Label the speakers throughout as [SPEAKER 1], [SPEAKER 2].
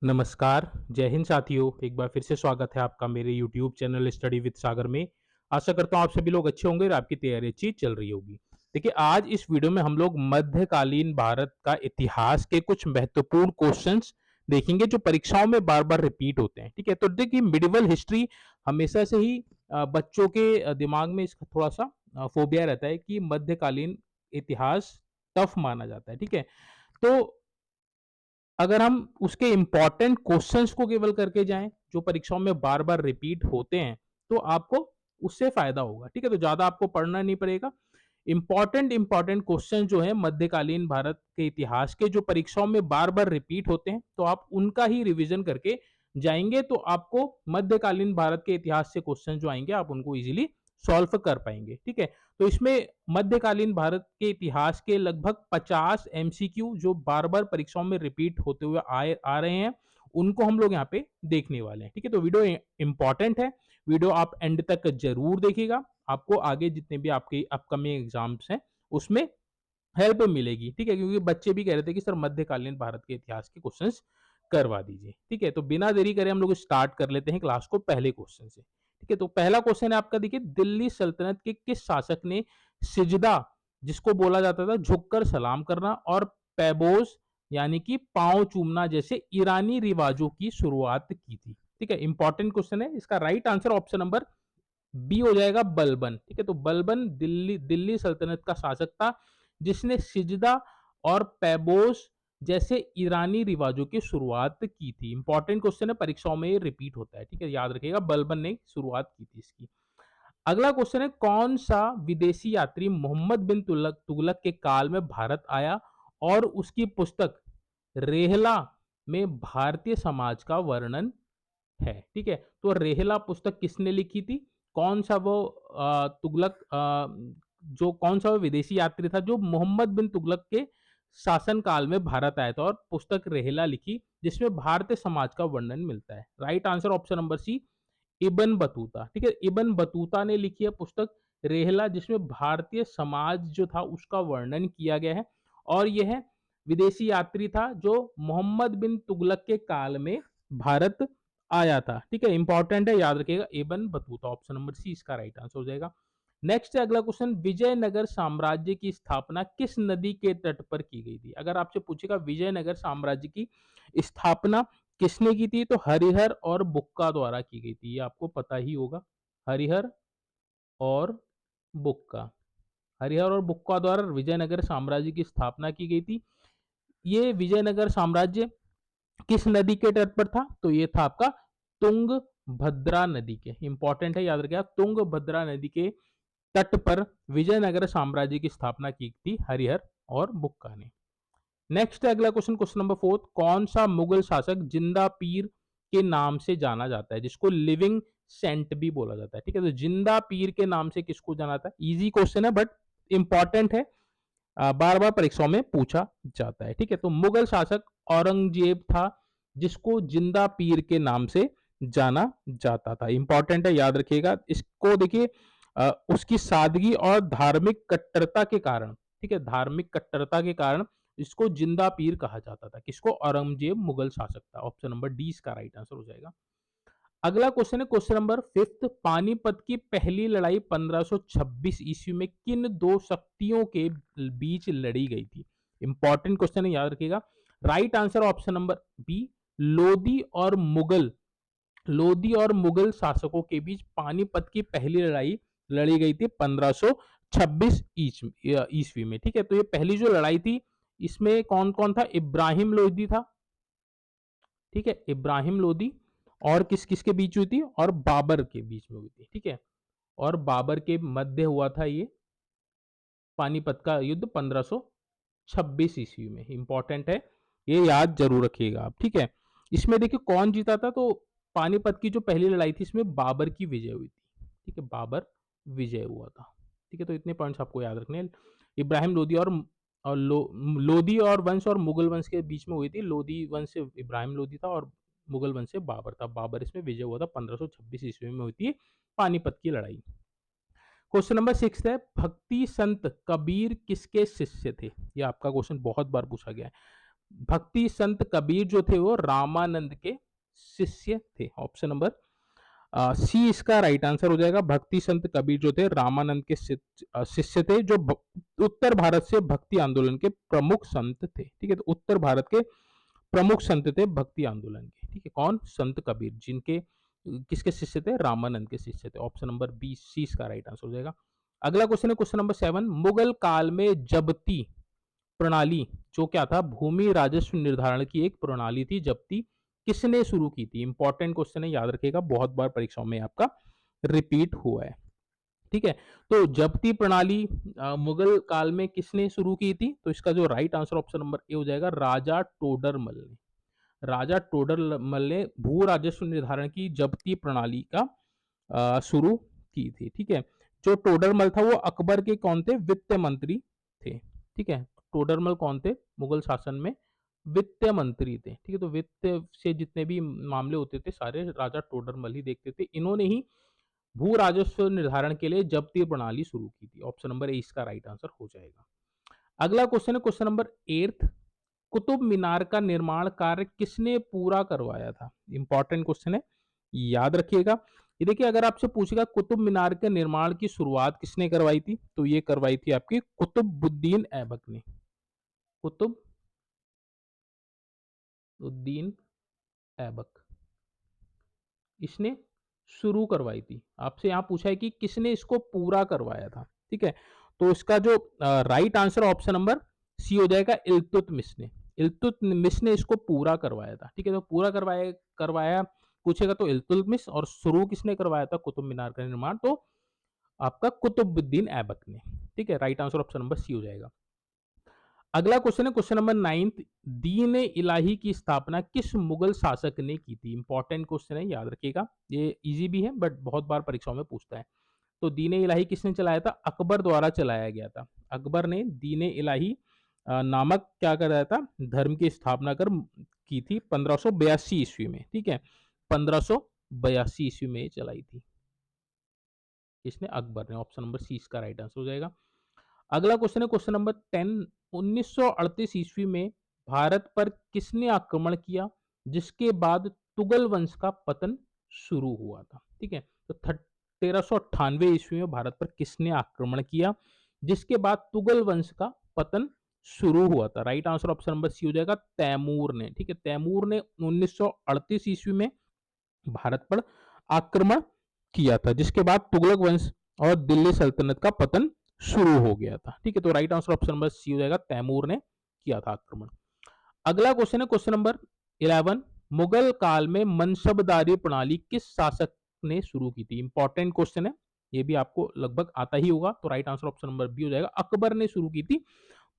[SPEAKER 1] नमस्कार, जय हिंद साथियों। एक बार फिर से स्वागत है आपका मेरे यूट्यूब चैनल स्टडी विद सागर में। आशा करता हूँ आप सभी लोग अच्छे होंगे और आपकी तैयारी अच्छी चल रही होगी। देखिए, आज इस वीडियो में हम लोग मध्यकालीन भारत का इतिहास के कुछ महत्वपूर्ण क्वेश्चंस देखेंगे जो परीक्षाओं में बार-बार रिपीट होते हैं, ठीक है? तो देखिए, मिडीवल हिस्ट्री हमेशा से ही बच्चों के दिमाग में इसका थोड़ा-सा फोबिया रहता है कि मध्यकालीन इतिहास टफ माना जाता है, ठीक है? तो अगर हम उसके इम्पोर्टेंट क्वेश्चंस को केवल करके जाएँ, जो परीक्षाओं में बार-बार रिपीट होते हैं, तो आपको उससे फ़ायदा होगा, ठीक है? तो ज़्यादा आपको पढ़ना नहीं पड़ेगा। इम्पोर्टेंट क्वेश्चन जो हैं मध्यकालीन भारत के इतिहास के जो परीक्षाओं में बार-बार रिपीट होते हैं, तो आप उनका ही रिवीजन करके जाएँगे, तो आपको मध्यकालीन भारत के इतिहास से क्वेश्चन जो आएँगे, आप उनको ईज़िली सॉल्व कर पाएँगे, ठीक है? तो इसमें मध्यकालीन भारत के इतिहास के लगभग 50 एमसीक्यू जो बार-बार परीक्षाओं में रिपीट होते हुए आ रहे हैं, उनको हम लोग यहाँ पे देखने वाले हैं, ठीक है? तो वीडियो इम्पोर्टेंट है, वीडियो आप एंड तक ज़रूर देखिएगा, आपको आगे जितने भी आपके अपकमिंग एग्ज़ाम्स हैं, उसमें हेल्प मिलेगी, ठीक है? क्योंकि बच्चे भी कह रहे थे कि सर मध्यकालीन भारत के इतिहास के क्वेश्चंस करवा दीजिए, ठीक है? तो बिना देरी करे हम लोग स्टार्ट कर लेते हैं क्लास को पहले क्वेश्चन से, ठीक है? तो पहला क्वेश्चन है आपका, देखिए, दिल्ली सल्तनत के किस शासक ने सिजदा, जिसको बोला जाता था झुककर सलाम करना, और पैबोस यानी कि पाँव चूमना जैसे ईरानी रिवाजों की शुरुआत की थी? ठीक है? इंपॉर्टेंट क्वेश्चन है। इसका right answer option number B हो जाएगा, बलबन, ठीक है? तो बलबन दिल्ली दिल्ली सल्तनत का शासक था जिसने सिजदा और पैबोस जैसे ईरानी रिवाजों की शुरुआत की थी। इंपॉर्टेंट क्वेश्चन है, परीक्षाओं में ये रिपीट होता है, ठीक है? याद रखिएगा, बलबन ने शुरुआत की थी इसकी। अगला क्वेश्चन है, कौन सा विदेशी यात्री मोहम्मद बिन तुगलक तुगलक के काल में भारत आया और उसकी पुस्तक रेहला में भारतीय समाज का वर्णन है? ठीक है? तो रेहला पुस्तक किसने लिखी थी? कौन सा वो तुगलक जो कौन सा वो विदेशी यात्री था जो मोहम्मद बिन तुगलक के शासन काल में भारत आया था और पुस्तक रेहला लिखी, जिसमें भारतीय समाज का वर्णन मिलता है? Right answer option number C, Ibn Battuta, ठीक है? इब्न बतूता ने लिखी है पुस्तक रेहला, जिसमें भारतीय समाज जो था उसका वर्णन किया गया है, और यह विदेशी यात्री था जो मोहम्मद बिन तुगलक के काल में भारत आया था, ठीक है? इंपॉर्टेंट है, याद रखिएगा, Ibn Battuta, option number C इसका राइट आंसर हो जाएगा। नेक्स्ट है अगला क्वेश्चन, विजयनगर साम्राज्य की स्थापना किस नदी के तट पर की गई थी? अगर आपसे पूछेगा विजयनगर साम्राज्य की स्थापना किसने की थी, तो हरिहर और बुक्का द्वारा की गई थी। ये आपको पता ही होगा, हरिहर और बुक्का। हरिहर और बुक्का द्वारा विजयनगर साम्राज्य की स्थापना की गई थी। ये विजयनगर साम्राज्य किस नदी के तट पर था? तो ये था आपका तुंगभद्रा नदी के। इंपॉर्टेंट है, याद रखिएगा, तुंगभद्रा नदी के तट पर विजयनगर साम्राज्य की स्थापना की थी हरिहर और बुक्का ने। नेक्स्ट है अगला क्वेश्चन, क्वेश्चन नंबर फोर्थ, कौन सा मुगल शासक जिंदा पीर के नाम से जाना जाता है, जिसको लिविंग सेंट भी बोला जाता है? ठीक है? तो जिंदा पीर के नाम से किसको जाना जाता है? इजी क्वेश्चन है बट इंपॉर्टेंट है, बार बार परीक्षाओं में पूछा जाता है, ठीक है? तो मुगल शासक औरंगजेब था जिसको जिंदा पीर के नाम से जाना जाता था। इंपॉर्टेंट है, याद रखिएगा इसको। देखिए, उसकी सादगी और धार्मिक कट्टरता के कारण, ठीक है, धार्मिक कट्टरता के कारण इसको जिंदा पीर कहा जाता था। किसको? औरंगजेब मुगल शासक था। ऑप्शन नंबर डी इसका राइट आंसर हो जाएगा। अगला क्वेश्चन है क्वेश्चन नंबर फिफ्थ, पानीपत की पहली लड़ाई 1526 ईस्वी में किन दो शक्तियों के बीच लड़ी गई थी? इंपॉर्टेंट क्वेश्चन है, याद रखिएगा। Right answer option number B, Lodhi और मुगल लोधी और मुगल शासकों के बीच पानीपत की पहली लड़ाई लड़ी गई थी 1526 ईस्वी में, ठीक है? तो ये पहली जो लड़ाई थी, इसमें कौन कौन था? इब्राहिम लोधी था, ठीक है, इब्राहिम लोधी, और किस किस के बीच हुई थी? और बाबर के बीच में हुई थी, ठीक है? और बाबर के मध्य हुआ था ये पानीपत का युद्ध 1526 ईस्वी में। इंपॉर्टेंट है, ये याद जरूर रखिएगा आप, ठीक है? इसमें देखिए कौन जीता था, तो पानीपत की जो पहली लड़ाई थी इसमें बाबर की विजय हुई थी, ठीक है? बाबर विजय हुआ था, ठीक है? तो इतने पॉइंट्स आपको याद रखने हैं। इब्राहिम लोधी लोधी और वंश और मुगल वंश के बीच में हुई थी। लोधी वंश से इब्राहिम लोधी था और मुगल वंश से बाबर था। बाबर इसमें विजय हुआ था, 1526 ईस्वी में हुई थी पानीपत की लड़ाई। क्वेश्चन नंबर सिक्स है, भक्ति संत कबीर किसके शिष्य थे? ये आपका क्वेश्चन बहुत बार पूछा गया है। भक्ति संत कबीर जो थे वो रामानंद के शिष्य थे। ऑप्शन नंबर सी इसका राइट आंसर हो जाएगा। भक्ति संत कबीर जो थे रामानंद के शिष्य थे, जो उत्तर भारत से भक्ति आंदोलन के प्रमुख संत थे। ठीक है, तो उत्तर भारत के प्रमुख संत थे भक्ति आंदोलन के। ठीक है, कौन? संत कबीर, जिनके किसके शिष्य थे? रामानंद के शिष्य थे। ऑप्शन नंबर बी सी इसका राइट आंसर हो जाएगा। अगला क्वेश्चन है क्वेश्चन नंबर 7। मुगल काल में जब्ती प्रणाली जो क्या था? भूमि राजस्व निर्धारण की एक प्रणाली थी। जब्ती किसने शुरू की थी? इंपॉर्टेंट क्वेश्चन है, याद रखिएगा, बहुत बार परीक्षाओं में आपका रिपीट हुआ है। ठीक है, तो जब्ती प्रणाली मुगल काल में किसने शुरू की थी? तो इसका जो right answer option number A हो जाएगा, राजा टोडरमल ने। राजा टोडरमल ने भू राजस्व निर्धारण की जब्ती प्रणाली का शुरू की थी। ठीक है, जो टोडरमल था वो अकबर के कौन थे? वित्त मंत्री थे। ठीक है, टोडरमल कौन थे? मुगल शासन में वित्त मंत्री थे। ठीक है, तो वित्त से जितने भी मामले होते थे सारे राजा टोडरमल ही देखते थे। इन्होंने ही भू राजस्व निर्धारण के लिए जब्ती प्रणाली शुरू की थी। ऑप्शन नंबर ए इसका राइट आंसर हो जाएगा। अगला क्वेश्चन है क्वेश्चन नंबर 8। कुतुब मीनार का निर्माण कार्य किसने पूरा करवाया था? इंपॉर्टेंट क्वेश्चन है, याद रखिएगा। ये देखिए, अगर आपसे पूछेगा कुतुब मीनार के निर्माण की शुरुआत किसने करवाई थी, तो ये करवाई थी आपकी कुतुबुद्दीन ऐबक ने। कुतुबुद्दीन ऐबक, इसने शुरू करवाई थी। आपसे यहां पूछा है कि किसने इसको पूरा करवाया था। ठीक है, तो इसका जो right answer option number C हो जाएगा, इल्तुतमिश ने। इल्तुतमिश ने इसको पूरा करवाया था। ठीक है, तो पूरा करवाया करवाया पूछेगा तो इल्तुतमिश, और शुरू किसने करवाया था कुतुब मीनार का निर्माण? तो आपका कुतुबुद्दीन ऐबक ने। ठीक है, right answer option number C हो जाएगा। अगला क्वेश्चन है क्वेश्चन नंबर 9। दीन इलाही की स्थापना किस मुगल शासक ने की थी? इंपॉर्टेंट क्वेश्चन है, याद रखिएगा। ये इजी भी है बट बहुत बार परीक्षाओं में पूछता है। तो दीन इलाही किसने चलाया था? अकबर द्वारा चलाया गया था। अकबर ने दीन इलाही नामक क्या कराया था? धर्म की स्थापना कर की थी 1582 ईस्वी में। ठीक है, 1582 ईस्वी में चलाई थी। किसने? अकबर ने। ऑप्शन नंबर सी इसका राइट आंसर हो जाएगा। अगला क्वेश्चन है क्वेश्चन नंबर 10। 1938 ईस्वी में भारत पर किसने आक्रमण किया, जिसके बाद तुगल वंश का पतन शुरू हुआ था? ठीक है, तो 1398 ईस्वी में भारत पर किसने आक्रमण किया, जिसके बाद तुगल वंश का पतन शुरू हुआ था? Right answer option number C हो जाएगा, तैमूर ने। ठीक है, तैमूर ने 1938 ईस्वी में भारत पर आक्रमण किया था, जिसके बाद तुगलक वंश और दिल्ली सल्तनत का पतन शुरू हो गया था। ठीक है, तो right answer option number C हो जाएगा, तैमूर ने किया था आक्रमण। अगला क्वेश्चन है क्वेश्चन नंबर 11। मुगल काल में मनसबदारी प्रणाली किस शासक ने शुरू की थी? इंपॉर्टेंट क्वेश्चन है, ये भी आपको लगभग आता ही होगा। तो right answer option number B हो जाएगा, अकबर ने शुरू की थी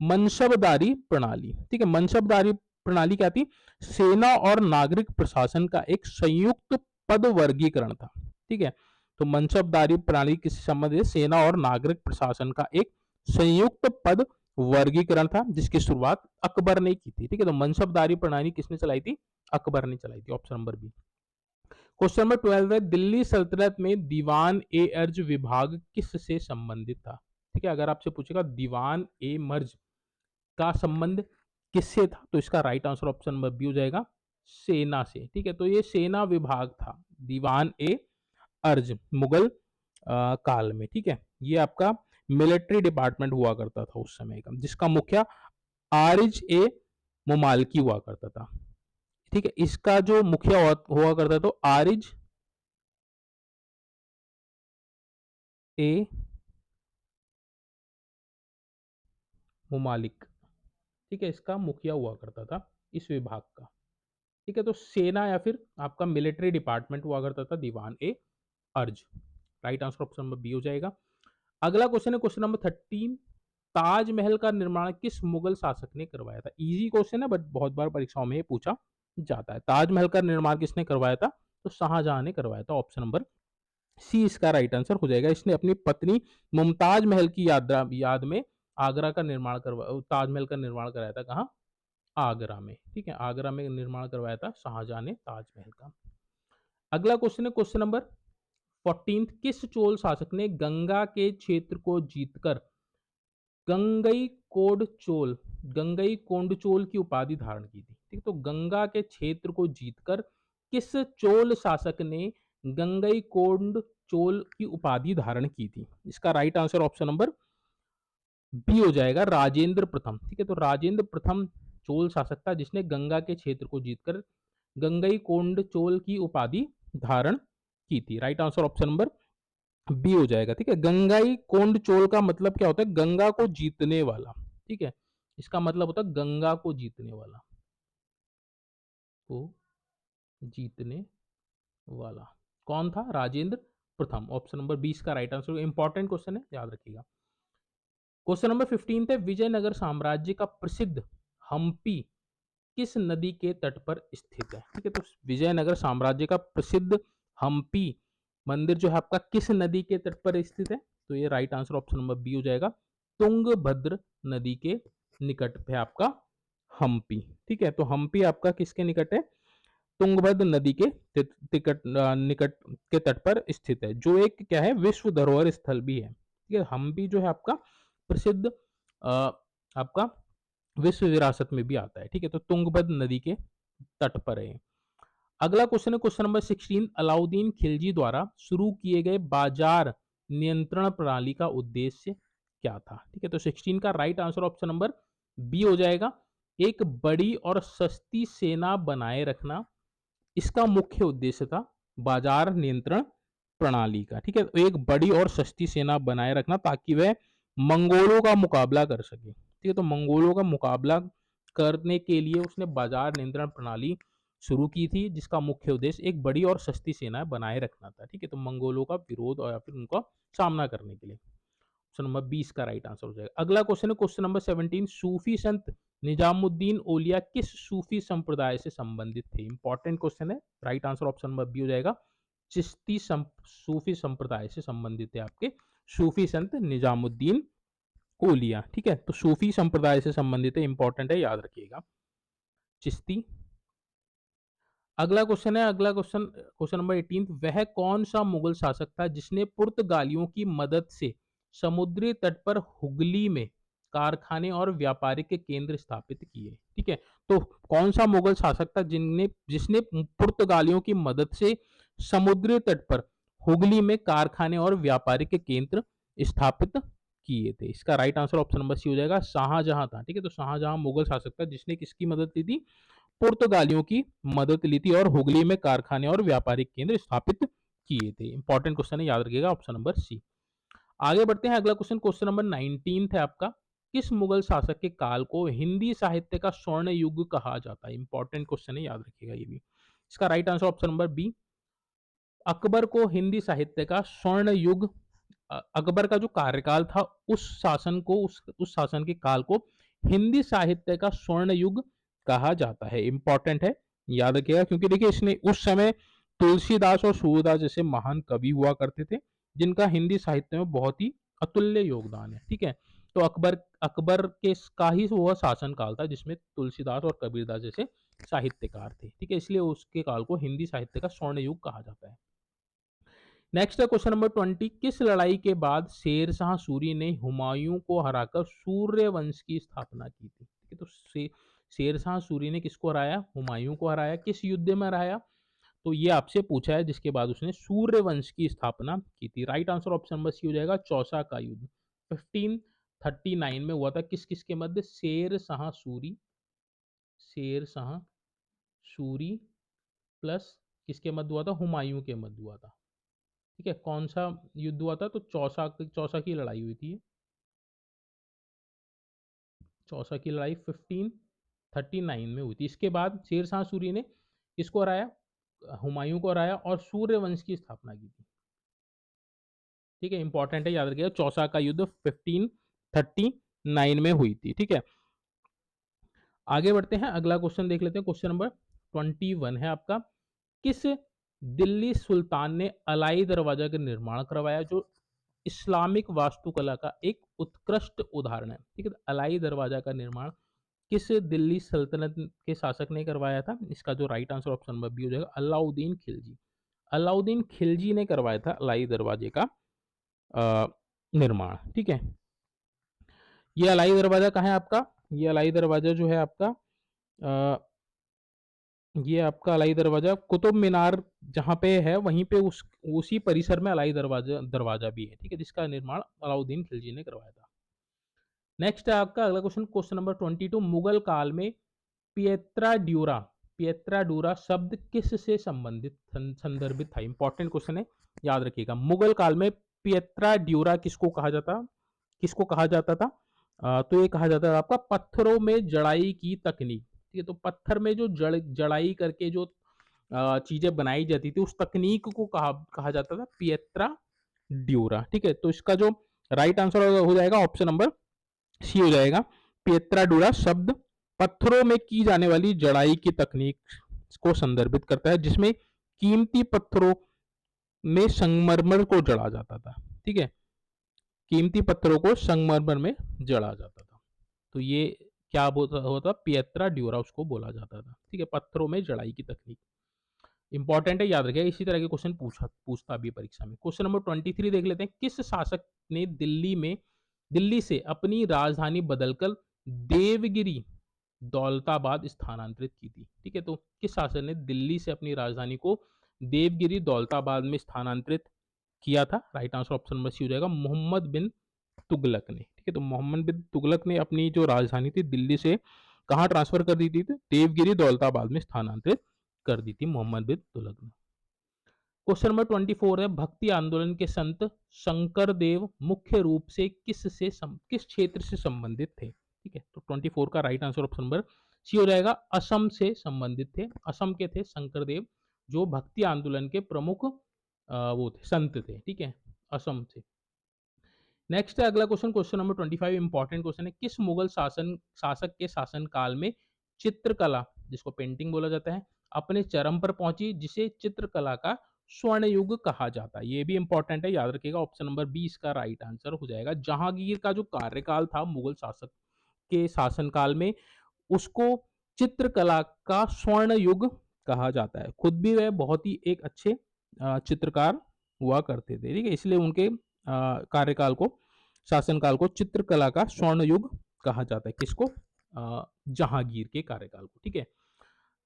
[SPEAKER 1] मनसबदारी प्रणाली। ठीक है, मनसबदारी प्रणाली क्या थी? सेना और नागरिक प्रशासन का एक संयुक्त पद वर्गीकरण था। ठीक है, तो मनसबदारी प्रणाली किससे संबंधित है? सेना और नागरिक प्रशासन का एक संयुक्त पद वर्गीकरण था, जिसकी शुरुआत अकबर ने की थी। ठीक है, तो मनसबदारी प्रणाली किसने चलाई थी? अकबर ने चलाई थी। Option number B. Question number 12 है, दिल्ली सल्तनत में दीवान ए अर्ज विभाग किससे संबंधित था? ठीक है, अगर आपसे पूछेगा दीवान ए मर्ज का संबंध किससे था, तो इसका right answer option number B हो जाएगा, सेना से। ठीक है, तो ये सेना विभाग था, दीवान ए अर्ज, मुगल काल में। ठीक है, ये आपका मिलिट्री डिपार्टमेंट हुआ करता था उस समय का, जिसका मुखिया आरिज ए मुमालकी हुआ करता था। ठीक है, इसका जो मुखिया हुआ करता तो आरिज ए मुमालिक। ठीक है, इसका मुखिया हुआ करता था इस विभाग का। ठीक है, तो सेना या फिर आपका मिलिट्री डिपार्टमेंट हुआ करता था दीवान ए अर्ज। Right answer option number B हो जाएगा। अगला क्वेश्चन है क्वेश्चन नंबर 13। ताजमहल का निर्माण किस मुगल शासक ने करवाया था? इजी क्वेश्चन है बट बहुत बार परीक्षाओं में ये पूछा जाता है। ताजमहल का निर्माण किसने करवाया था? तो शाहजहां ने करवाया था। ऑप्शन नंबर सी इसका राइट आंसर हो जाएगा। इसने अपनी पत्नी मुमताज महल की याद में आगरा का निर्माण करवा ताजमहल का निर्माण कराया था। कहाँ? आगरा में। ठीक है, आगरा में निर्माण करवाया था शाहजहां ने ताजमहल का। अगला क्वेश्चन है क्वेश्चन नंबर 14। किस चोल शासक ने गंगा के क्षेत्र को जीतकर गंगईकोंड चोल गंगई कोंडचोल की उपाधि धारण की थी? ठीक है, तो गंगा के क्षेत्र को जीतकर किस चोल शासक ने गंगई कोंडचोल की उपाधि धारण की थी? इसका right answer option number B हो जाएगा, राजेंद्र प्रथम। ठीक है, तो राजेंद्र प्रथम चोल शासक था जिसने गंगा के क्षेत्र को जीतकर गंगई कोंडचोल की उपाधि धारण की थी। Right answer option number B हो जाएगा। ठीक है, गंगाई कोंडचोल का मतलब क्या होता है? गंगा को जीतने वाला। ठीक है, इसका मतलब होता है गंगा को जीतने वाला, को जीतने वाला। कौन था? राजेंद्र प्रथम। ऑप्शन नंबर 20 का राइट आंसर। इंपॉर्टेंट क्वेश्चन है, याद रखिएगा। क्वेश्चन नंबर 15 है, विजयनगर साम्राज्य का प्रसिद्ध हम्पी किस नदी के तट पर स्थित है? ठीक है, तो विजयनगर साम्राज्य का प्रसिद्ध हम्पी मंदिर जो है आपका किस नदी के तट पर स्थित है? तो ये right answer option number B हो जाएगा, तुंगभद्र नदी के निकट पे आपका हम्पी। ठीक है, तो हम्पी आपका किसके निकट है? तुंगभद्र नदी के निकट के तट पर स्थित है, जो एक क्या है, विश्व धरोहर स्थल भी है। ठीक है, हम्पी जो है आपका प्रसिद्ध आपका विश्व विरासत में भी आता है। ठीक है, तो तुंगभद्र नदी के तट पर है। अगला क्वेश्चन है क्वेश्चन नंबर 16, अलाउद्दीन खिलजी द्वारा शुरू किए गए बाजार नियंत्रण प्रणाली का उद्देश्य क्या था? ठीक है, तो 16 का right answer option number B हो जाएगा, एक बड़ी और सस्ती सेना बनाए रखना इसका मुख्य उद्देश्य था, बाजार नियंत्रण प्रणाली का। ठीक है, तो एक बड़ी और सस्ती सेना बनाए रखना ताकि वह मंगोलों का मुकाबला कर सके। ठीक है, तो मंगोलों का मुकाबला करने के लिए उसने बाजार नियंत्रण प्रणाली शुरू की थी, जिसका मुख्य उद्देश्य एक बड़ी और सस्ती सेना बनाए रखना था। ठीक है, तो मंगोलों का विरोध और या फिर उनका सामना करने के लिए। ऑप्शन नंबर 20 का राइट आंसर हो जाएगा। अगला क्वेश्चन है क्वेश्चन नंबर 17, सूफी संत निजामुद्दीन औलिया किस सूफी संप्रदाय से संबंधित थे? इंपॉर्टेंट क्वेश्चन है, right answer option number B हो जाएगा, चिश्ती सूफी संप्रदाय से संबंधित है आपके सूफी संत निजामुद्दीन औलिया। ठीक है, तो सूफी संप्रदाय से संबंधित है, इंपॉर्टेंट है, याद रखिएगा, चिश्ती। अगला क्वेश्चन है, अगला क्वेश्चन क्वेश्चन नंबर 18, वह कौन सा मुगल शासक था जिसने पुर्तगालियों की मदद से समुद्री तट पर हुगली में कारखाने और व्यापारिक के केंद्र स्थापित किए? ठीक है, तो कौन सा मुगल शासक था जिनने जिसने पुर्तगालियों की मदद से समुद्री तट पर हुगली में कारखाने और व्यापारिक के केंद्र स्थापित किए थे? इसका right answer option number C हो जाएगा, शाहजहां था। ठीक है, तो शाहजहां मुगल शासक था जिसने किसकी मदद ली थी? पुर्तगालियों की मदद ली थी और हुगली में कारखाने और व्यापारिक केंद्र स्थापित किए थे। इंपॉर्टेंट क्वेश्चन है, याद रखिएगा, ऑप्शन नंबर सी। आगे बढ़ते हैं, अगला क्वेश्चन क्वेश्चन नंबर 19 है आपका, किस मुगल शासक के काल को हिंदी साहित्य का स्वर्ण युग कहा जाता है? इंपॉर्टेंट क्वेश्चन है, याद रखिएगा ये भी। इसका right answer option number B, Akbar को हिंदी साहित्य का स्वर्ण युग, अकबर का जो कार्यकाल था उस शासन को उस शासन के काल को हिंदी साहित्य का स्वर्ण युग कहा जाता है। इंपॉर्टेंट है, याद रखिएगा, क्योंकि देखिए इसने उस समय तुलसीदास और सूरदास जैसे महान कवि हुआ करते थे जिनका हिंदी साहित्य में बहुत ही अतुल्य योगदान है। ठीक है, तो अकबर अकबर के का ही वह शासन काल था जिसमें तुलसीदास और कबीरदास जैसे साहित्यकार थे। ठीक है, इसलिए उसके काल को हिंदी साहित्य का स्वर्ण युग कहा जाता है। नेक्स्ट है क्वेश्चन नंबर 20, किस लड़ाई के बाद शेरशाह सूरी ने हुमायूं को हराकर सूर्यवंश की स्थापना की थी? ठीक है, तो शेरशाह सूरी ने किसको हराया? हुमायूं को हराया। किस युद्ध में हराया? तो ये आपसे पूछा है, जिसके बाद उसने सूर्यवंश की स्थापना की थी। Right answer option number C हो जाएगा, चौसा का युद्ध 1539 में हुआ था। किस किस के मध्य? शेरशाह सूरी प्लस किसके मध्य हुआ था? हुमायूं के मध्य हुआ था। ठीक है, कौन सा युद्ध हुआ था? तो चौसा की लड़ाई हुई थी। चौसा की लड़ाई 1539 में हुई थी। इसके बाद शेरशाह सूरी ने किसको हराया? हुमायूं को हराया और सूर्यवंश की स्थापना की थी। ठीक है, इंपॉर्टेंट है, याद रखिएगा, चौसा का युद्ध 1539 में हुई थी। ठीक है, आगे बढ़ते हैं, अगला क्वेश्चन देख लेते हैं। क्वेश्चन नंबर 21 है आपका, किस दिल्ली सुल्तान ने अलाई दरवाजा का निर्माण करवाया, जो इस्लामिक वास्तुकला का एक उत्कृष्ट उदाहरण है? ठीक है, तो अलाई दरवाजा का निर्माण किस दिल्ली सल्तनत के शासक ने करवाया था? इसका जो right answer option number B हो जाएगा, अलाउद्दीन खिलजी। अलाउद्दीन खिलजी ने करवाया था अलाई दरवाजे का निर्माण। ठीक है, ये अलाई दरवाजा कहाँ है आपका? ये अलाई दरवाजा जो है आपका ये आपका अलाई दरवाजा कुतुब मीनार जहाँ पे है वहीं पे उसी परिसर में अलाई दरवाजा दरवाजा भी है, ठीक है, जिसका निर्माण अलाउद्दीन खिलजी ने करवाया था। नेक्स्ट है आपका अगला क्वेश्चन, क्वेश्चन नंबर 22, मुगल काल में पिएत्रा ड्यूरा, पिएत्रा डूरा शब्द किस से संबंधित संदर्भित था? इंपॉर्टेंट क्वेश्चन है, याद रखिएगा। मुगल काल में पिएत्रा ड्यूरा किसको कहा जाता था? तो ये कहा जाता था आपका पत्थरों में जड़ाई की तकनीक, ठीक है। तो पत्थर में जो जड़ाई करके जो चीजें बनाई जाती थी उस तकनीक को कहा जाता था पिएत्रा ड्यूरा, ठीक है। तो इसका जो राइट आंसर हो जाएगा ऑप्शन नंबर सी हो जाएगा। पिएत्राडूरा शब्द पत्थरों में की जाने वाली जड़ाई की तकनीक को संदर्भित करता है जिसमें कीमती पत्थरों में संगमरमर को जड़ा जाता था, ठीक है। कीमती पत्थरों को संगमरमर में जड़ा जाता था। तो ये क्या होता पिएत्रा ड्यूरा उसको बोला जाता था, ठीक है। पत्थरों में जड़ाई की तकनीक इंपॉर्टेंट है, याद रखिएगा। इसी तरह के क्वेश्चन पूछता भी परीक्षा में। क्वेश्चन नंबर 23 देख लेते हैं। किस शासक ने दिल्ली से अपनी राजधानी बदलकर देवगिरी दौलताबाद स्थानांतरित की थी, ठीक है। तो किस शासक ने दिल्ली से अपनी राजधानी को देवगिरी दौलताबाद में स्थानांतरित किया था? Right answer option number C हो जाएगा, मोहम्मद बिन तुगलक ने, ठीक है। तो मोहम्मद बिन तुगलक ने अपनी जो राजधानी थी दिल्ली से कहाँ ट्रांसफर कर दी थी? तो देवगिरी दौलताबाद में स्थानांतरित कर दी थी मोहम्मद बिन तुगलक ने। क्वेश्चन नंबर 24 है, भक्ति आंदोलन के संत शंकर देव मुख्य रूप से किस क्षेत्र से संबंधित थे? ठीक है, तो 24 का right answer option number C हो जाएगा, असम से संबंधित थे। असम के थे शंकर देव, जो भक्ति आंदोलन के प्रमुख वो थे, संत थे, ठीक है, असम से। नेक्स्ट है अगला question, question number 25 important question है। किस मुगल शासक के शासन काल में चित्रकला, जिसको पेंटिंग बोला जाता है, अपने चरम पर पहुंची, जिसे चित्रकला का स्वर्ण युग कहा जाता है? ये भी इंपॉर्टेंट है, याद रखिएगा। ऑप्शन नंबर 20 का राइट आंसर हो जाएगा। जहांगीर का जो कार्यकाल था मुगल शासक के शासनकाल में, उसको चित्रकला का स्वर्ण युग कहा जाता है। खुद भी वह बहुत ही एक अच्छे चित्रकार हुआ करते थे, ठीक है, इसलिए उनके कार्यकाल को, शासनकाल को चित्रकला का स्वर्ण युग कहा जाता है। किसको? जहांगीर के कार्यकाल को, ठीक है।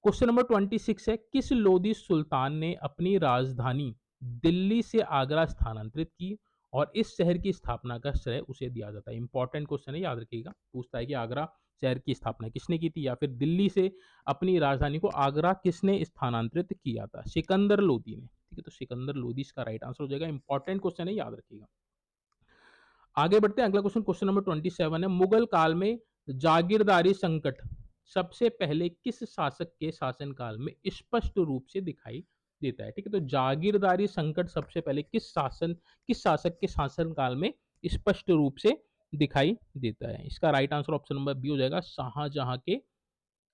[SPEAKER 1] क्वेश्चन नंबर 26 है, किस लोधी सुल्तान ने अपनी राजधानी दिल्ली से आगरा स्थानांतरित की और इस शहर की स्थापना का श्रेय उसे दिया जाता है? इंपॉर्टेंट क्वेश्चन है, याद रखिएगा। पूछता है कि आगरा शहर की स्थापना किसने की थी, या फिर दिल्ली से अपनी राजधानी को आगरा किसने स्थानांतरित किया था? सिकंदर लोधी ने, ठीक है। तो सिकंदर लोधी इसका राइट आंसर हो जाएगा। इंपॉर्टेंट क्वेश्चन है, याद रखिएगा। आगे बढ़ते हैं, अगला क्वेश्चन, क्वेश्चन नंबर 27 है, मुगल काल में जागीरदारी संकट सबसे पहले किस शासक के शासनकाल में स्पष्ट रूप से दिखाई देता है? ठीक है, तो जागीरदारी संकट सबसे पहले किस शासक के शासनकाल में स्पष्ट रूप से दिखाई देता है? इसका right answer option number B हो जाएगा, शाहजहां के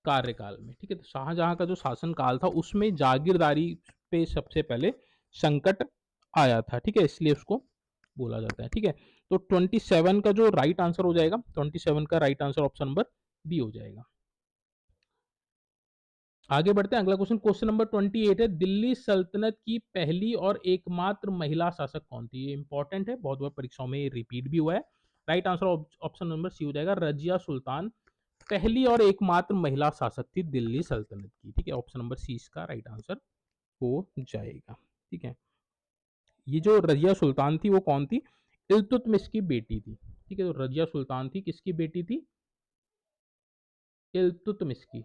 [SPEAKER 1] कार्यकाल में, ठीक है। तो शाहजहां का जो शासनकाल था उसमें जागीरदारी पे सबसे पहले संकट आया था, ठीक है, इसलिए उसको बोला जाता है, ठीक है। तो 27 का जो राइट आंसर हो जाएगा, 27 का right answer option number B हो जाएगा। आगे बढ़ते हैं, अगला क्वेश्चन, क्वेश्चन नंबर 28 है, दिल्ली सल्तनत की पहली और एकमात्र महिला शासक कौन थी? ये इंपॉर्टेंट है, बहुत बार परीक्षाओं में रिपीट भी हुआ है। Right answer option number C हो जाएगा, रजिया सुल्तान पहली और एकमात्र महिला शासक थी दिल्ली सल्तनत की, ठीक है। ऑप्शन नंबर सी इसका राइट आंसर हो जाएगा, ठीक है। ये जो रजिया सुल्तान थी वो कौन थी? इल्तुतमिश की बेटी थी, ठीक है। तो रजिया सुल्तान थी किसकी बेटी थी? इल्तुतमिश की,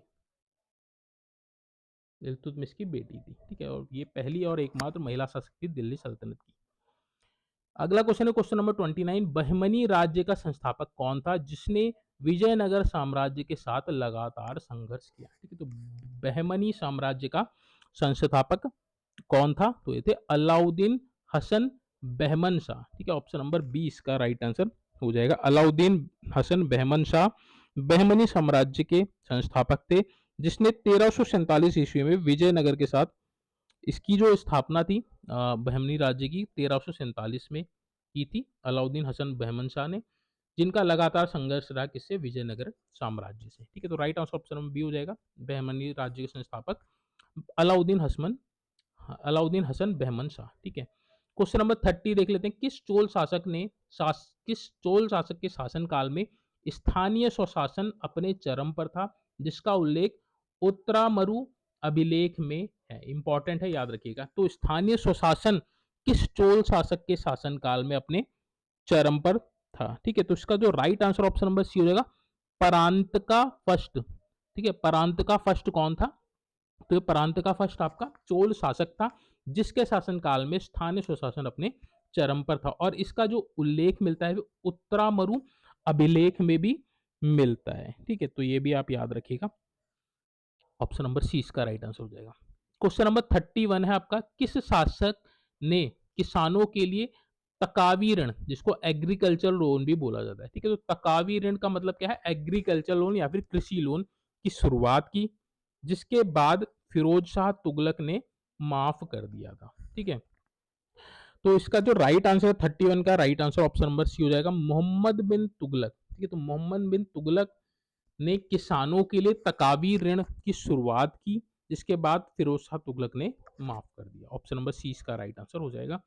[SPEAKER 1] इल्तुतमिश की बेटी थी, ठीक है। और ये पहली और एकमात्र महिला शासक थी दिल्ली सल्तनत की। अगला क्वेश्चन है क्वेश्चन नंबर 29, बहमनी राज्य का संस्थापक कौन था जिसने विजयनगर साम्राज्य के साथ लगातार संघर्ष किया? ठीक है, तो बहमनी साम्राज्य का संस्थापक कौन था? तो ये थे अलाउद्दीन हसन बहमन शाह, ठीक है। ऑप्शन नंबर 20 का राइट आंसर हो जाएगा, अलाउद्दीन हसन बहमन शाह बहमनी साम्राज्य के संस्थापक थे, जिसने 1347 ईस्वी में विजयनगर के साथ इसकी जो स्थापना थी बहमनी राज्य की 1347 में की थी अलाउद्दीन हसन बहमन शाह ने, जिनका लगातार संघर्ष रहा किससे? विजयनगर साम्राज्य से, ठीक है। तो right answer option number B हो जाएगा, बहमनी राज्य के संस्थापक अलाउद्दीन हसन अलाउद्दीन हसन बहमन शाह, ठीक है। क्वेश्चन नंबर 30 देख लेते हैं, किस चोल शासक के शासन काल में स्थानीय स्वशासन अपने चरम पर था, जिसका उल्लेख उत्तरामरु अभिलेख में है। इंपॉर्टेंट है, याद रखिएगा। तो स्थानीय स्वशासन किस चोल शासक के शासन काल में अपने चरम पर था? ठीक है, तो इसका जो right answer option number C हो जाएगा, परांतका फर्स्ट। ठीक है, परांतका फर्स्ट कौन था? तो परांतका फर्स्ट आपका चोल शासक था, जिसके शासनकाल में स्थानीय स्वशासन अपने चरम पर था, और इसका जो उल्लेख मिलता है वो उत्तरामरु अभिलेख में भी मिलता है। ठीक है, तो ये भी आप याद रखिएगा। ऑप्शन नंबर सी इसका राइट आंसर हो जाएगा। क्वेश्चन नंबर 31 है आपका, किस शासक ने किसानों के लिए तकावी ऋण, जिसको एग्रीकल्चर लोन भी बोला जाता है, ठीक है, तो तकावी ऋण का मतलब क्या है? एग्रीकल्चर लोन या फिर कृषि लोन की शुरुआत की, जिसके बाद फिरोज शाह तुगलक ने माफ कर दिया था। ठीक है, तो इसका जो राइट आंसर 31 का right answer option number C हो जाएगा, मोहम्मद बिन तुगलक। ठीक है, तो मोहम्मद बिन तुगलक ने किसानों के लिए तकावी ऋण की शुरुआत की, जिसके बाद फिरोज शाह तुगलक ने माफ कर दिया। ऑप्शन नंबर सी इसका राइट आंसर हो जाएगा।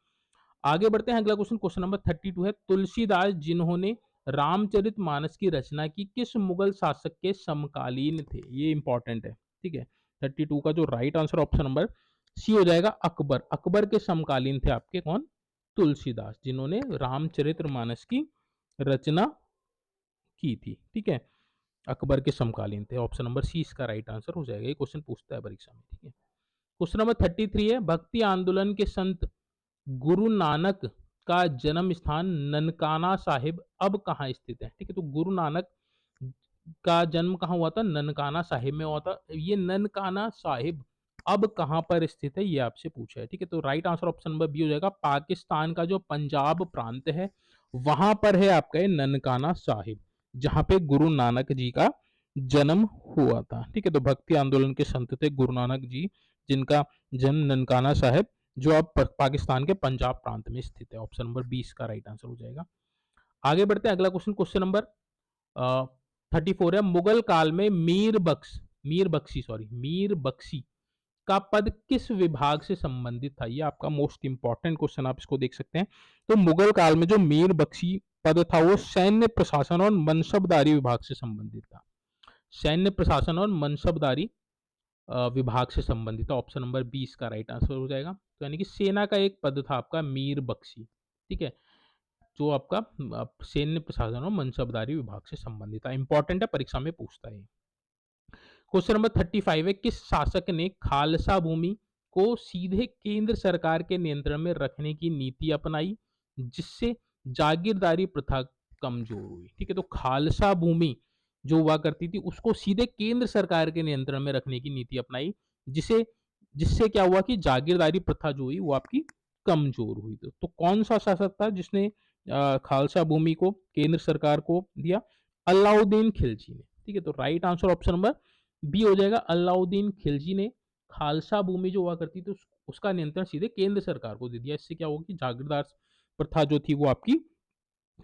[SPEAKER 1] आगे बढ़ते हैं, अगला क्वेश्चन, क्वेश्चन नंबर 32 है, तुलसीदास जिन्होंने रामचरित मानस की रचना की, किस मुगल शासक के समकालीन थे? ये इंपॉर्टेंट है। ठीक है, 32 का जो right answer option number C हो जाएगा, अकबर। अकबर के समकालीन थे आपके कौन? तुलसीदास, जिन्होंने रामचरित मानस की रचना की थी। ठीक है, अकबर के समकालीन थे। ऑप्शन नंबर सी इसका राइट आंसर हो जाएगा। ये क्वेश्चन पूछता है परीक्षा में। ठीक है, क्वेश्चन नंबर 33 है, भक्ति आंदोलन के संत गुरु नानक का जन्म स्थान ननकाना साहिब अब कहाँ स्थित है? ठीक है, तो गुरु नानक का जन्म कहाँ हुआ था? ननकाना साहिब में हुआ था। ये ननकाना साहिब अब कहाँ पर स्थित है, ये आपसे पूछा है। ठीक है, तो right answer option number B हो जाएगा, पाकिस्तान का जो पंजाब प्रांत है वहां पर है आपका ये ननकाना साहिब, जहां पे गुरु नानक जी का जन्म हुआ था। ठीक है, तो भक्ति आंदोलन के संत थे गुरु नानक जी, जिनका जन्म ननकाना साहिब, जो अब पाकिस्तान के पंजाब प्रांत में स्थित है। ऑप्शन नंबर 20 का राइट आंसर हो जाएगा। आगे बढ़ते हैं, अगला क्वेश्चन, क्वेश्चन नंबर 34 है, मुगल काल में मीर बख्शी का पद किस विभाग से संबंधित था? ये आपका मोस्ट इंपॉर्टेंट क्वेश्चन, आप इसको देख सकते हैं। तो मुगल काल में जो मीर बख्शी पद था वो सैन्य प्रशासन और मनसबदारी विभाग से संबंधित था। सैन्य प्रशासन और मनसबदारी विभाग से संबंधित है। ऑप्शन नंबर 20 का राइट आंसर हो जाएगा। तो यानी कि सेना का एक पद था आपका मीर बख्शी। ठीक है, जो आपका सैन्य प्रशासन और मनसबदारी विभाग से संबंधित था। इंपॉर्टेंट है, परीक्षा में पूछता है। क्वेश्चन नंबर 35 है, किस शासक ने खालसा भूमि को सीधे केंद्र सरकार के नियंत्रण में रखने की नीति अपनाई, जिससे जागीरदारी प्रथा कमजोर हुई? ठीक है, तो खालसा भूमि जो हुआ करती थी उसको सीधे केंद्र सरकार के नियंत्रण में रखने की नीति अपनाई, जिसे जिससे क्या हुआ कि जागीरदारी प्रथा जो हुई वो आपकी कमजोर हुई। तो कौन सा शासक था जिसने खालसा भूमि को केंद्र सरकार को दिया? अलाउद्दीन खिलजी ने। ठीक है, तो right answer option number B हो जाएगा, अलाउद्दीन खिलजी ने खालसा भूमि जो हुआ करती थी उसका नियंत्रण सीधे केंद्र सरकार को दे दिया। इससे क्या होगा कि जागीरदार प्रथा जो थी वो आपकी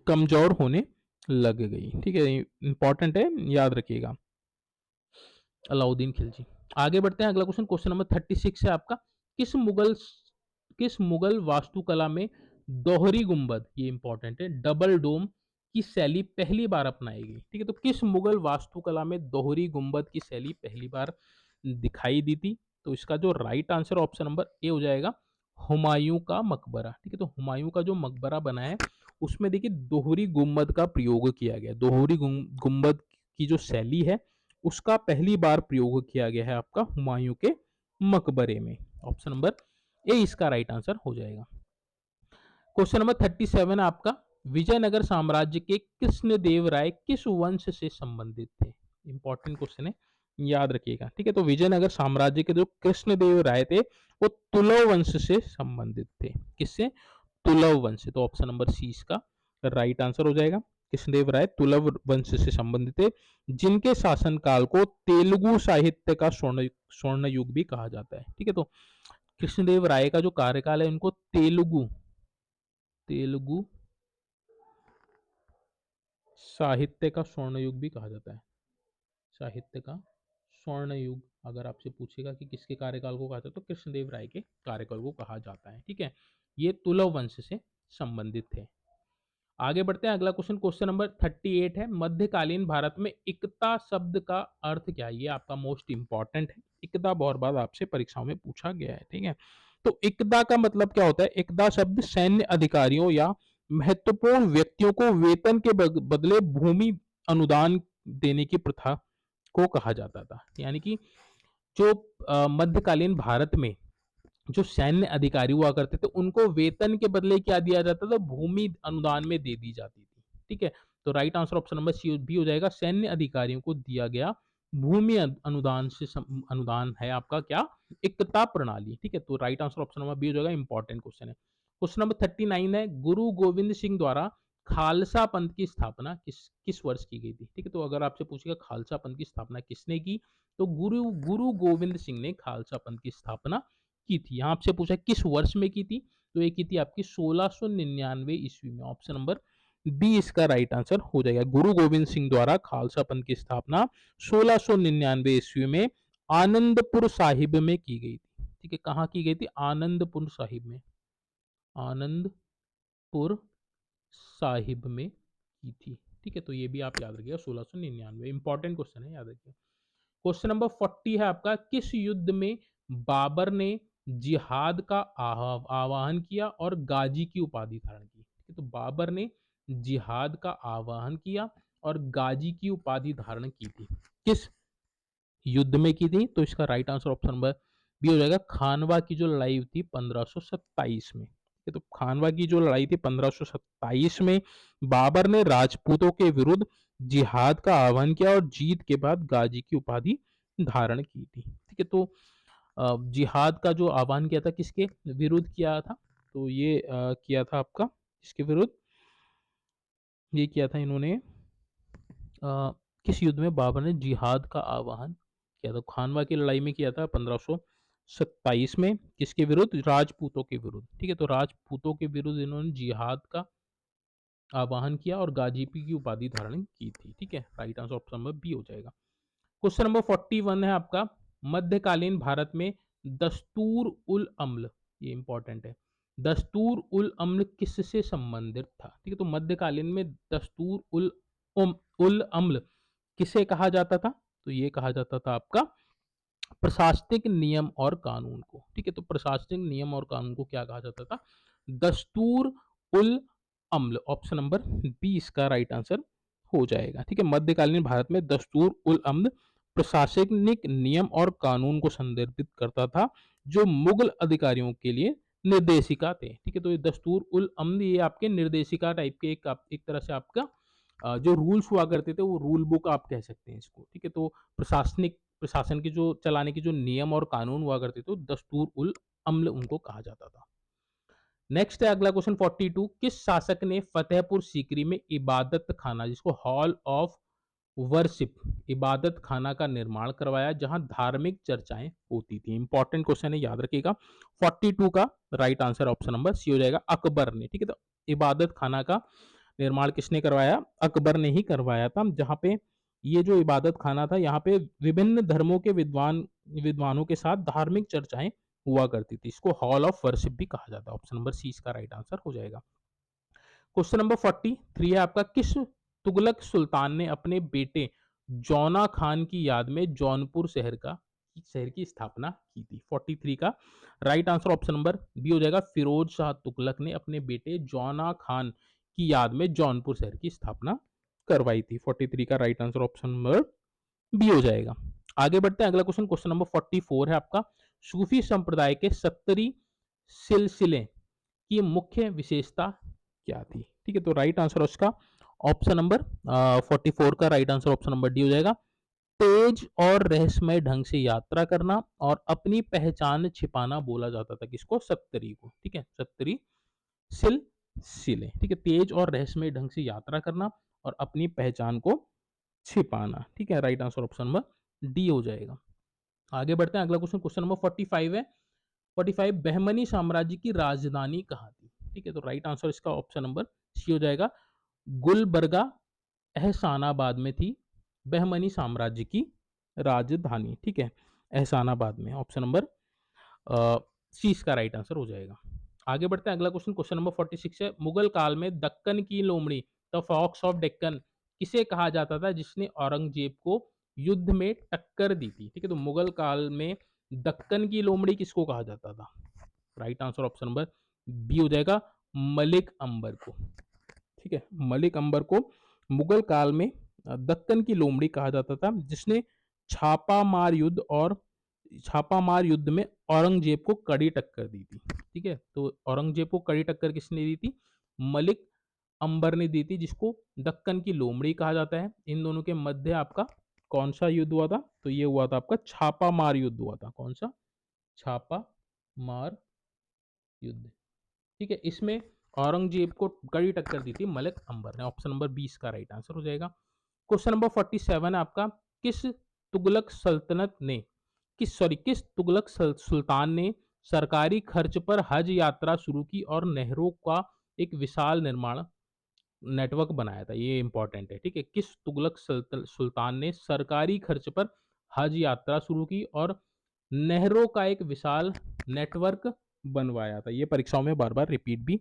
[SPEAKER 1] कमजोर होने लग गई। ठीक है, इंपॉर्टेंट है, याद रखिएगा, अलाउद्दीन खिलजी। आगे बढ़ते हैं, अगला क्वेश्चन, क्वेश्चन नंबर 36 है आपका, किस मुगल किस मुगल वास्तुकला में दोहरी गुंबद, ये इंपॉर्टेंट है, डबल डोम की शैली पहली बार अपनाई गई? ठीक है, तो किस मुगल वास्तुकला में दोहरी गुंबद की शैली पहली बार दिखाई दी थी? तो इसका जो right answer option number A हो जाएगा, हुमायूं का मकबरा। ठीक है, तो हुमायूं का जो मकबरा बना है उसमें देखिए दोहरी गुंबद का प्रयोग किया गया। दोहरी गुंबद की जो शैली है उसका पहली बार प्रयोग किया गया है आपका हुमायूं के मकबरे में। ऑप्शन नंबर ए इसका राइट आंसर हो जाएगा। क्वेश्चन नंबर 37 आपका, विजयनगर साम्राज्य के कृष्णदेव राय किस वंश से संबंधित थे? इंपॉर्टेंट क्वेश्चन है, याद रखिएगा। ठीक है, तो विजयनगर साम्राज्य के जो कृष्णदेव राय थे वो तुलव वंश से संबंधित थे। किससे? तुलव वंश से। तो ऑप्शन नंबर सी इसका राइट आंसर हो जाएगा। कृष्णदेव राय तुलव वंश से संबंधित थे, जिनके शासनकाल को तेलुगु साहित्य का स्वर्ण युग भी कहा जाता है। ठीक है, तो कृष्णदेव राय का जो कार्यकाल है उनको तेलुगु तेलुगु साहित्य का स्वर्ण युग भी कहा जाता है। साहित्य का स्वर्ण युग अगर आपसे पूछेगा कि किसके कार्यकाल को कहा जाता है तो कृष्णदेव राय के कार्यकाल को कहा जाता है। ठीक है, ये तुलव वंश से संबंधित थे। आगे बढ़ते हैं, अगला क्वेश्चन, क्वेश्चन नंबर 38 है, मध्यकालीन भारत में एकता शब्द का अर्थ क्या है? ये आपका मोस्ट इंपॉर्टेंट है। एकता बहुत बार आपसे परीक्षाओं में पूछा गया है, ठीक है। तो एकता का मतलब क्या होता है? एकता शब्द सैन्य अधिकारियों या महत्वपूर्ण व्यक्तियों को वेतन के बदले भूमि अनुदान देने की प्रथा को कहा जाता था। यानी कि जो मध्यकालीन भारत में जो सैन्य अधिकारी हुआ करते थे, उनको वेतन के बदले क्या दिया जाता था? भूमि अनुदान में दे दी जाती थी, ठीक है। तो right answer option number C B हो जाएगा, सैन्य अधिकारियों को दिया गया भूमि अनुदान से अनुदान है आपका क्या? एकता प्रणाली, ठीक है। तो right answer option number B हो जाएगा, इंपॉर्टेंट क्वेश्चन है। क्वेश्चन नंबर 39 है, गुरु गोविंद सिंह द्वारा खालसा पंथ की स्थापना किस किस वर्ष की गई थी? ठीक है, तो अगर आपसे पूछेगा खालसा पंथ की स्थापना किसने की, तो गुरु गुरु गोविंद सिंह ने खालसा पंथ की स्थापना की थी। यहाँ आपसे पूछा किस वर्ष में की थी, तो ये की थी आपकी 1699 ईस्वी में। ऑप्शन नंबर बी इसका राइट आंसर हो जाएगा। गुरु गोविंद सिंह द्वारा खालसा पंथ की स्थापना 1699 ईस्वी में आनंदपुर साहिब में की गई थी, ठीक है। कहाँ की गई थी? आनंदपुर साहिब में, आनंदपुर साहिब में की थी, ठीक है। तो ये भी आप याद रखिएगा, 1699, इंपॉर्टेंट क्वेश्चन है, याद रखिए। क्वेश्चन नंबर 40 है आपका, किस युद्ध में बाबर ने जिहाद का आह्वान किया और गाजी की उपाधि धारण की? ठीक है, तो बाबर ने जिहाद का आह्वान किया और गाजी की उपाधि धारण की थी, किस युद्ध में की थी? तो इसका right answer option number B हो जाएगा, खानवा की जो लड़ाई थी 1527 में। ठीक है, तो खानवा की जो लड़ाई थी 1527 में बाबर ने राजपूतों के विरुद्ध जिहाद का आह्वान किया और जीत के बाद गाजी की उपाधि धारण की थी, ठीक है। तो जिहाद का जो आह्वान किया था किसके विरुद्ध किया था? तो ये किया था आपका किसके विरुद्ध? ये किया था इन्होंने किस युद्ध में बाबर ने जिहाद का आह्वान किया था? खानवा की लड़ाई में किया था 1527 में। किसके विरुद्ध? राजपूतों के विरुद्ध, ठीक है। तो राजपूतों के विरुद्ध इन्होंने जिहाद का आह्वान किया और गाजीपी की उपाधि धारण की थी, ठीक है। Right answer option number B हो जाएगा। क्वेश्चन नंबर 41 है आपका, मध्यकालीन भारत में दस्तूर उल अम्ल, ये इंपॉर्टेंट है, दस्तूर उल अम्ल किससे संबंधित था? ठीक है, तो मध्यकालीन में दस्तूर उल अम्ल किसे कहा जाता था? तो ये कहा जाता था आपका प्रशासनिक नियम और कानून को, ठीक है। तो प्रशासनिक नियम और कानून को क्या कहा जाता था? दस्तूर उल अम्ल। ऑप्शन नंबर बी इसका राइट आंसर हो जाएगा, ठीक है। मध्यकालीन भारत में दस्तूर उल अम्ल प्रशासनिक नियम और कानून को संदर्भित करता था जो मुगल अधिकारियों के लिए निर्देशिका थे, ठीक है। तो ये दस्तूर उल अम्ल ये आपके निर्देशिका टाइप के एक तरह से आपका जो रूल्स हुआ करते थे वो रूल बुक आप कह सकते हैं इसको, ठीक है। तो प्रशासनिक प्रशासन की जो चलाने की जो नियम और कानून हुआ करते थे दस्तूर उल अम्ल उनको कहा जाता था। नेक्स्ट है अगला क्वेश्चन 42, किस शासक ने फतेहपुर सीकरी में इबादत खाना जिसको हॉल ऑफ वर्शिप इबादत खाना का निर्माण करवाया जहां धार्मिक चर्चाएं होती थी? इंपॉर्टेंट क्वेश्चन है, याद रखिएगा। 42 का right answer option number C हो जाएगा, अकबर ने, ठीक है। तो इबादत खाना का निर्माण किसने करवाया? अकबर ने ही करवाया था, जहां पे ये जो इबादत खाना था यहाँ पे विभिन्न धर्मों के विद्वानों के साथ धार्मिक चर्चाएं हुआ करती थी। इसको हॉल ऑफ वर्शिप भी कहा जाता है। ऑप्शन नंबर सी इसका राइट आंसर हो जाएगा। क्वेश्चन नंबर 43 है आपका, किस तुगलक सुल्तान ने अपने बेटे जौना खान की याद में जौनपुर शहर की स्थापना की थी? 43 का right answer option number B हो जाएगा, फिरोज शाह तुगलक ने अपने बेटे जौना खान की याद में जौनपुर शहर की स्थापना करवाई थी। 43 का right answer option number B हो जाएगा। आगे बढ़ते हैं, अगला क्वेश्चन, क्वेश्चन नंबर 44 है आपका, सूफी संप्रदाय के 70 सिलसिले की मुख्य विशेषता क्या थी? ठीक है, तो राइट आंसर उसका ऑप्शन नंबर 44 का right answer option number D हो जाएगा, तेज और रहस्यमय ढंग से यात्रा करना और अपनी पहचान छिपाना बोला जाता था किसको? सत्तरी को, ठीक है। सत्तरी सिलसिले, ठीक है। तेज और रहस्यमय ढंग से यात्रा करना और अपनी पहचान को छिपाना, ठीक है। Right answer option number D हो जाएगा। आगे बढ़ते हैं, अगला क्वेश्चन, क्वेश्चन नंबर 45 है। 45, बहमनी साम्राज्य की राजधानी कहाँ थी? ठीक है, तो राइट आंसर इसका ऑप्शन नंबर सी हो जाएगा, गुलबर्गा एहसानाबाद में थी बहमनी साम्राज्य की राजधानी, ठीक है। एहसानाबाद में, ऑप्शन नंबर सी इसका राइट आंसर हो जाएगा। आगे बढ़ते हैं, अगला क्वेश्चन, क्वेश्चन नंबर 46 है, मुगल काल में दक्कन की लोमड़ी द फॉक्स ऑफ डेक्कन किसे कहा जाता था जिसने औरंगजेब को युद्ध में टक्कर दी थी? ठीक है, तो मुगल काल में दक्कन की लोमड़ी किसको कहा जाता था? Right answer option number B हो जाएगा, मलिक अंबर को। ठीक है, मलिक अंबर को मुगल काल में दक्कन की लोमड़ी कहा जाता था, जिसने छापामार युद्ध में औरंगजेब को कड़ी टक्कर दी थी। ठीक है, तो औरंगजेब को कड़ी टक्कर किसने दी थी? मलिक अंबर ने दी थी, जिसको दक्कन की लोमड़ी कहा जाता है। इन दोनों के मध्य आपका कौन सा युद्ध हुआ था? तो ये हुआ था आपका छापामार युद्ध हुआ था। कौन सा? छापा मार युद्ध। ठीक है, इसमें औरंगजेब को कड़ी टक्कर दी थी मलिक अंबर ने। ऑप्शन नंबर 20 का राइट आंसर हो जाएगा। क्वेश्चन नंबर 47 है आपका, किस तुगलक सल्तनत ने किस तुगलक सुल्तान ने सरकारी खर्च पर हज यात्रा शुरू की और नहरों का एक विशाल निर्माण नेटवर्क बनाया था? ये इंपॉर्टेंट है। ठीक है, किस तुगलक सुल्तान ने सरकारी खर्च पर हज यात्रा शुरू की और नहरों का एक विशाल नेटवर्क बनवाया था? ये परीक्षाओं में बार बार रिपीट भी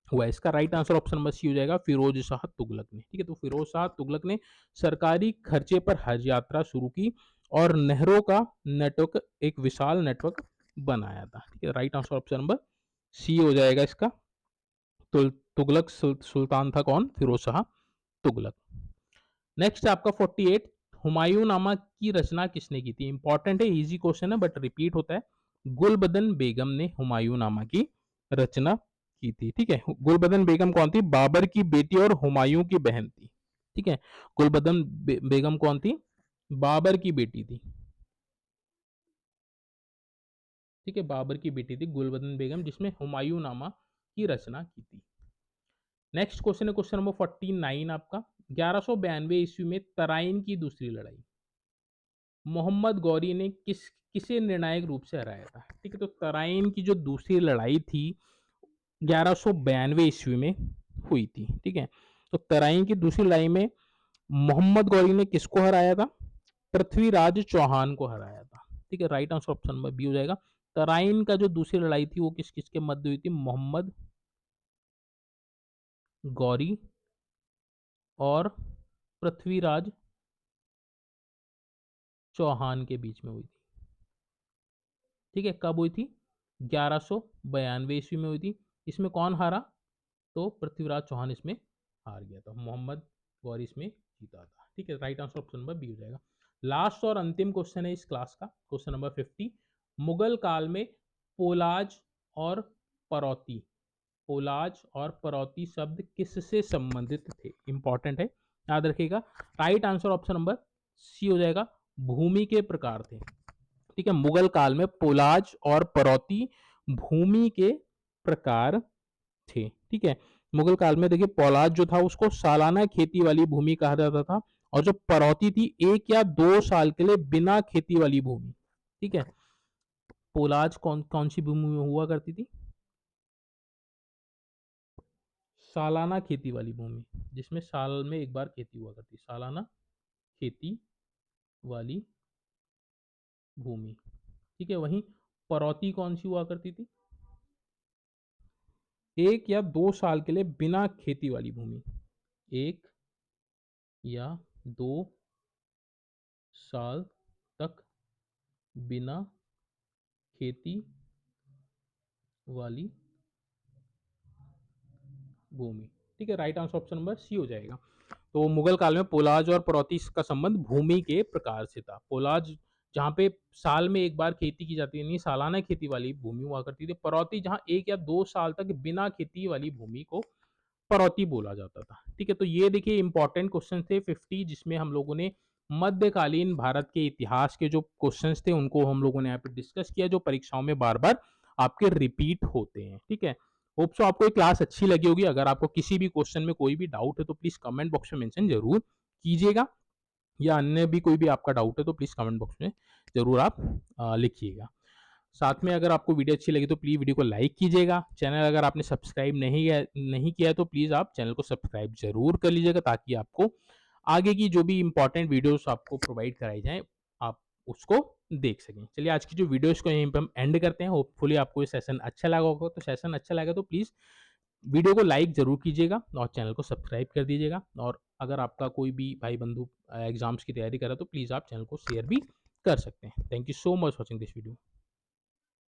[SPEAKER 1] हुआ है। इसका right answer option number C हो जाएगा, फिरोज शाह तुगलक ने। ठीक है, तो फिरोज शाह तुगलक ने सरकारी खर्चे पर हज यात्रा शुरू की और नहरों का नेटवर्क, एक विशाल नेटवर्क बनाया था। ठीक है, right answer option number C हो जाएगा इसका। तुगलक सुल्तान था कौन? फिरोज शाह तुगलक। नेक्स्ट है आपका 48, हुमायूं नामा की रचना किसने की थी? इंपॉर्टेंट है, इजी क्वेश्चन है बट रिपीट होता है। गुलबदन बेगम ने हुमायूं नामा की रचना की थी। ठीक है, गुलबदन बेगम कौन थी? बाबर की बेटी और हुमायूं की बहन थी। ठीक है, गुलबदन बेगम कौन थी? बाबर की बेटी थी। ठीक है, बाबर की बेटी थी गुलबदन बेगम, जिसमें हुमायूं नामा की रचना की थी। नेक्स्ट क्वेश्चन है क्वेश्चन नंबर 49 आपका, 1192 ईस्वी में तराइन की दूसरी लड़ाई मोहम्मद गौरी ने किसे निर्णायक रूप से हराया था? ठीक है, तो तराइन की जो दूसरी लड़ाई थी 1192 ईस्वी में हुई थी। ठीक है, तो तराइन की दूसरी लड़ाई में मोहम्मद गौरी ने किसको हराया था? पृथ्वीराज चौहान को हराया था। ठीक है, right answer option number B हो जाएगा। तराइन का जो दूसरी लड़ाई थी वो किस किसके मध्य हुई थी? मोहम्मद गौरी और पृथ्वीराज चौहान के बीच में हुई थी। ठीक है, कब हुई थी? 1192 ईस्वी में हुई थी। इसमें कौन हारा? तो पृथ्वीराज चौहान इसमें हार गया था, मोहम्मद गौरी इसमें जीता था। ठीक है, right answer option number B हो जाएगा। लास्ट और अंतिम क्वेश्चन है इस क्लास का, क्वेश्चन नंबर 50, मुगल काल में पोलाज और परौती पोलाज और परौती शब्द किससे संबंधित थे? इंपॉर्टेंट है, याद रखिएगा। Right answer option number C हो जाएगा, भूमि के प्रकार थे। ठीक है, मुगल काल में पोलाज और परौती भूमि के प्रकार थे। ठीक है, मुगल काल में देखिए पोलाज जो था उसको सालाना खेती वाली भूमि कहा जाता था, और जो परौती थी 1 या 2 साल के लिए बिना खेती वाली भूमि। ठीक है, पोलाज कौन कौन सी भूमि में हुआ करती थी? सालाना खेती वाली भूमि, जिसमें साल में एक बार खेती हुआ करती, सालाना खेती वाली भूमि। ठीक है, वहीं परौती कौन सी हुआ करती थी? 1 या 2 साल के लिए बिना खेती वाली भूमि, 1 या 2 साल तक बिना खेती वाली भूमि। ठीक है, right answer option number C हो जाएगा। तो मुगल काल में पोलाज और परौती का संबंध भूमि के प्रकार से था। पोलाज जहाँ पे साल में एक बार खेती की जाती है, नहीं सालाना खेती वाली भूमि हुआ करती थी। परौती जहाँ 1 या 2 साल तक बिना खेती वाली भूमि को परौती बोला जाता था। ठीक है, तो ये देखिए इंपॉर्टेंट क्वेश्चन थे 50, जिसमें हम लोगों ने मध्यकालीन भारत के इतिहास के जो क्वेश्चंस थे उनको हम लोगों ने यहाँ पे डिस्कस किया, जो परीक्षाओं में बार बार आपके रिपीट होते हैं। ठीक है, होप सो आपको ये क्लास अच्छी लगी होगी। अगर आपको किसी भी क्वेश्चन में कोई भी डाउट है तो प्लीज कमेंट बॉक्स में मेंशन जरूर कीजिएगा, या अन्य भी कोई भी आपका डाउट है तो प्लीज कमेंट बॉक्स में जरूर आप लिखिएगा। साथ में अगर आपको वीडियो अच्छी लगी तो प्लीज वीडियो को लाइक कीजिएगा। चैनल अगर आपने सब्सक्राइब नहीं किया है तो प्लीज आप चैनल को सब्सक्राइब जरूर कर लीजिएगा, ताकि आपको आगे की जो भी इंपॉर्टेंट वीडियोस आपको प्रोवाइड कराई जाए आप उसको देख सकें। चलिए आज की जो वीडियो है इसको यहीं पे हम एंड करते हैं। होपफुली आपको ये सेशन अच्छा लगा होगा, तो सेशन अच्छा लगा तो प्लीज़ वीडियो को लाइक ज़रूर कीजिएगा और चैनल को सब्सक्राइब कर दीजिएगा। और अगर आपका कोई भी भाई बंधु एग्ज़ाम्स की तैयारी कर रहा है तो प्लीज़ आप चैनल को शेयर भी कर सकते हैं। Thank you so much watching this video.